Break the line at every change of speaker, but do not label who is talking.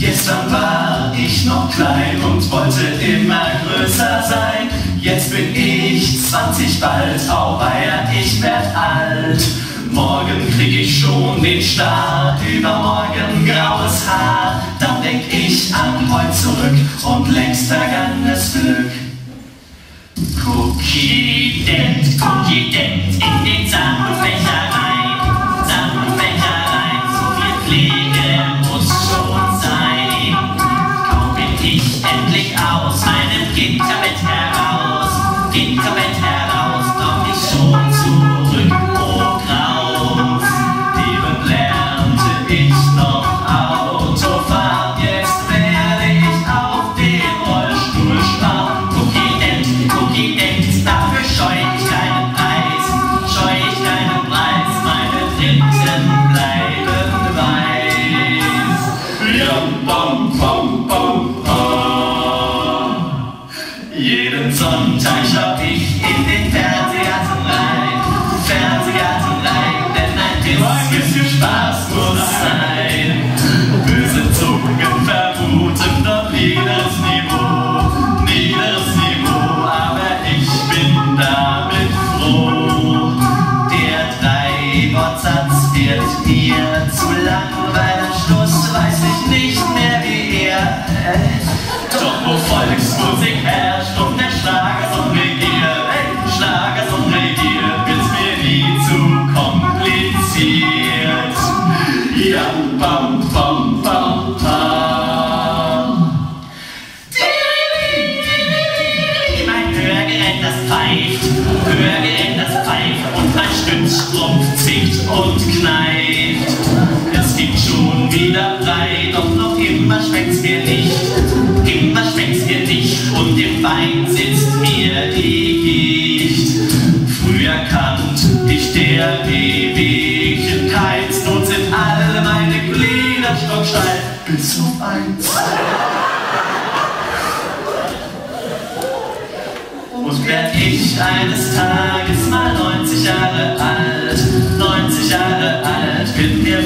Gestern war ich noch klein und wollte immer größer sein. Jetzt bin ich 20 bald, auweia, ich werd alt. Morgen krieg ich schon den Star, übermorgen graues Haar. Dann denk ich an heute zurück und längst vergangenes Glück. Cookie Dent in den Samenbecher rein, so viel Pflege muss schon sein. Kaum bin ich endlich aus meinem Gitterbett heraus, doch ich schon zurück, oh Graus. Eben lernte ich noch Autofahren, jetzt werde ich auf den Rollstuhl sparen. Cookie Dent, dafür scheu ich keinen Preis, meine Tinten bleiben weiß. Jam, bam, bam, bam, bam. Jeden Sonntag schau ich in den Fernsehgarten rein, denn ein bisschen Spaß muss sein. Böse Zungen vermuten dort niederes Niveau, aber ich bin damit froh. Der 3-Wortsatz wird mir zu lang, weil am Schluss weiß ich nicht mehr wie er. Doch wo Volksmusik herrscht und der Schlagersong regiert, wird's mir nie zu kompliziert. Ja, bam, bam, bam, bam. Mein Hörgerät, das pfeift und mein Stützstrumpf zickt und kneift. Es gibt schon wieder frei, doch noch immer schmeckt's mir nicht, und im Bein sitzt mir die Gicht. Früher kannte ich der Ewigkeit, nun sind alle meine Glieder stocksteif, bis auf eins. Und werd ich eines Tages mal 90 Jahre alt, wird mir